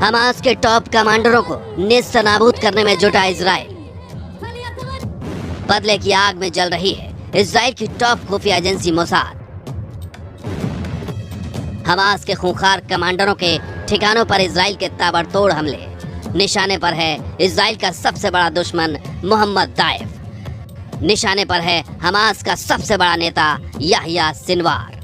Hamas के top कमांडरों को नेस्तनाबूद करने में जुटा इजराइल। बदले की आग में जल रही है इजराइल की टॉप खुफिया एजेंसी मोसाद। हमास के खूंखार कमांडरों के ठिकानों पर इजराइल के ताबड़तोड़ हमले। निशाने पर है इजराइल का सबसे बड़ा दुश्मन मोहम्मद दाइफ। निशाने पर है हमास का सबसे बड़ा नेता याह्या सिनवार।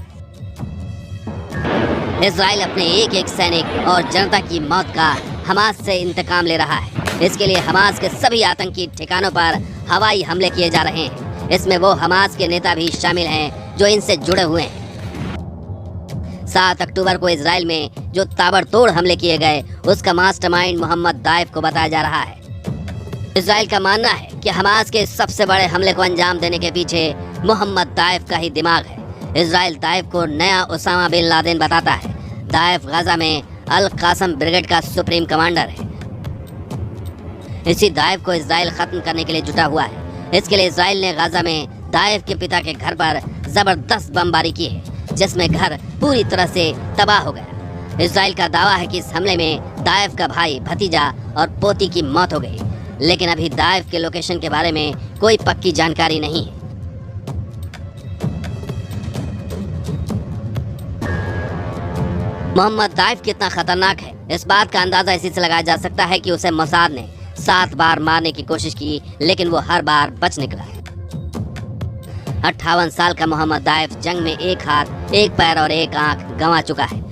इजराइल अपने एक एक सैनिक और जनता की मौत का हमास से इंतकाम ले रहा है। इसके लिए हमास के सभी आतंकी ठिकानों पर हवाई हमले किए जा रहे हैं। इसमें वो हमास के नेता भी शामिल हैं जो इनसे जुड़े हुए हैं। 7 अक्टूबर को इजराइल में जो ताबड़तोड़ हमले किए गए उसका मास्टरमाइंड मोहम्मद दाइफ को बताया जा रहा है। इजराइल का मानना है कि हमास के सबसे बड़े हमले को अंजाम देने के पीछे मोहम्मद दाइफ का ही दिमाग है। इजराइल दाइफ को नया उसामा बिन लादेन बताता है। दाइफ गाजा में अल कासम ब्रिगेड का सुप्रीम कमांडर है। इसी दाइफ को इजराइल खत्म करने के लिए जुटा हुआ है। इसके लिए इजराइल ने गाजा में दाइफ के पिता के घर पर जबरदस्त बमबारी की है, जिसमें घर पूरी तरह से तबाह हो गया। इजराइल का दावा है कि इस हमले में दाइफ का भाई, भतीजा और पोती की मौत हो गई, लेकिन अभी दाइफ के लोकेशन के बारे में कोई पक्की जानकारी नहीं है। मोहम्मद दाइफ कितना खतरनाक है इस बात का अंदाजा इसी से लगाया जा सकता है कि उसे मोसाद ने 7 बार मारने की कोशिश की, लेकिन वो हर बार बच निकला। 58 साल का मोहम्मद दाइफ जंग में एक हाथ, एक पैर और एक आंख गंवा चुका है।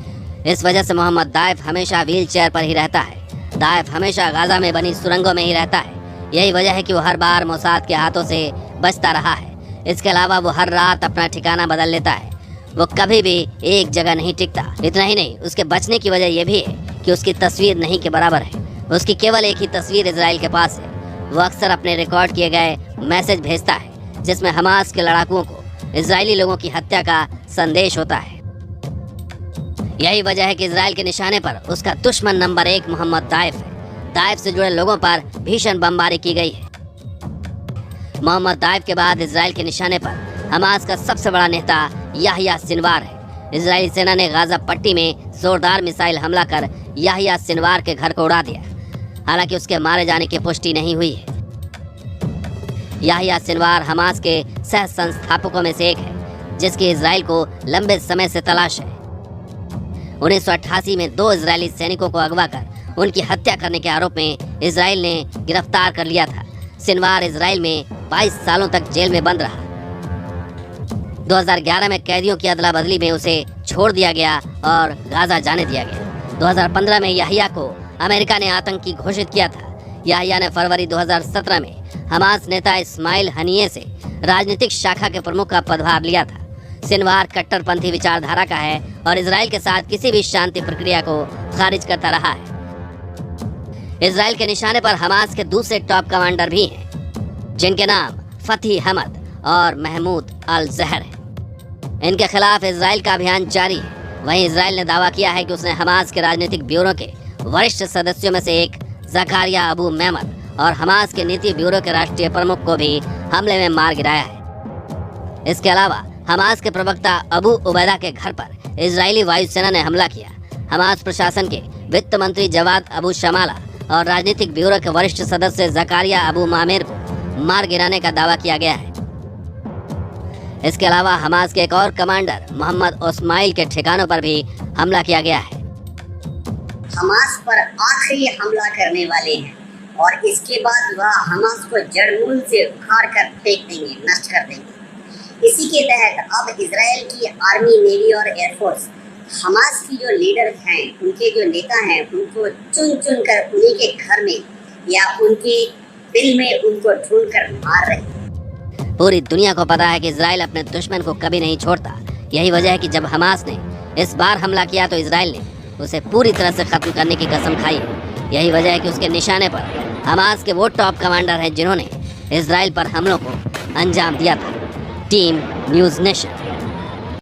इस वजह से मोहम्मद दाइफ हमेशा व्हील चेयर पर ही रहता है। दाइफ हमेशा गाजा में बनी सुरंगों में ही रहता है। यही वजह है कि वो हर बार मोसाद के हाथों से बचता रहा है। इसके अलावा वो हर रात अपना ठिकाना बदल लेता है। वो कभी भी एक जगह नहीं टिकता। इतना ही नहीं, उसके बचने की वजह यह भी है कि उसकी तस्वीर नहीं के बराबर है। उसकी केवल एक ही तस्वीर इजराइल के पास है। वो अक्सर अपने रिकॉर्ड किए गए मैसेज भेजता है, जिसमें हमास के लड़ाकुओं को इजरायली लोगों की हत्या का संदेश होता है। यही वजह है कि इजराइल के निशाने पर उसका दुश्मन नंबर 1 मोहम्मद दाइफ है। दाइफ से जुड़े लोगों पर भीषण बमबारी की गई है। मोहम्मद दाइफ के बाद इजराइल के निशाने पर हमास का सबसे बड़ा नेता याह्या सिनवार है। इजरायली सेना ने गाजा पट्टी में जोरदार मिसाइल हमला कर याह्या सिनवार के घर को उड़ा दिया। हालांकि उसके मारे जाने की पुष्टि नहीं हुई है। याह्या सिनवार हमास के सह संस्थापकों में से एक है, जिसकी इजराइल को लंबे समय से तलाश है। 1988 में 2 इजरायली सैनिकों को अगवा कर उनकी हत्या करने के आरोप में इजराइल ने गिरफ्तार कर लिया था। सिनवार इजराइल में 22 सालों तक जेल में बंद रहा। 2011 में कैदियों की अदला बदली में उसे छोड़ दिया गया और गाजा जाने दिया गया। 2015 में याह्या को अमेरिका ने आतंकी घोषित किया था। याह्या ने फरवरी 2017 में हमास नेता इस्माइल हनिये से राजनीतिक शाखा के प्रमुख का पदभार लिया था। सिनवार कट्टरपंथी विचारधारा का है और इजराइल के साथ किसी भी शांति प्रक्रिया को खारिज करता रहा है। इजराइल के निशाने पर हमास के दूसरे टॉप कमांडर भी हैं, जिनके नाम फती हमद और महमूद अल जहर है। इनके खिलाफ इजराइल का अभियान जारी है। वहीं इजराइल ने दावा किया है कि उसने हमास के राजनीतिक ब्यूरो के वरिष्ठ सदस्यों में से एक जकारिया अबू मेमन और हमास के नीति ब्यूरो के राष्ट्रीय प्रमुख को भी हमले में मार गिराया है। इसके अलावा हमास के प्रवक्ता अबू उबैदा के घर पर इजरायली वायुसेना ने हमला किया। हमास प्रशासन के वित्त मंत्री जवाद अबू शमाला और राजनीतिक ब्यूरो के वरिष्ठ सदस्य जकारिया अबू मामेर को मार गिराने का दावा किया गया है। इसके अलावा हमास के एक और कमांडर मोहम्मद ओस्माइल के ठिकानों पर भी हमला किया गया है। हमास पर आखिरी हमला करने वाले हैं और इसके बाद वह हमास को जड़-मूल से उखाड़ कर फेंक देंगे, नष्ट कर देंगे। इसी के तहत अब इजराइल की आर्मी, नेवी और एयरफोर्स हमास की जो लीडर हैं, उनके जो नेता हैं, उनको चुन चुन कर उन्हीं के घर में या उनके दिल में उनको ढूंढ कर मार रहे हैं। पूरी दुनिया को पता है कि इजराइल अपने दुश्मन को कभी नहीं छोड़ता। यही वजह है कि जब हमास ने इस बार हमला किया तो इजराइल ने उसे पूरी तरह से खत्म करने की कसम खाई है। यही वजह है कि उसके निशाने पर हमास के वो टॉप कमांडर हैं जिन्होंने इजराइल पर हमलों को अंजाम दिया था। Team news nation.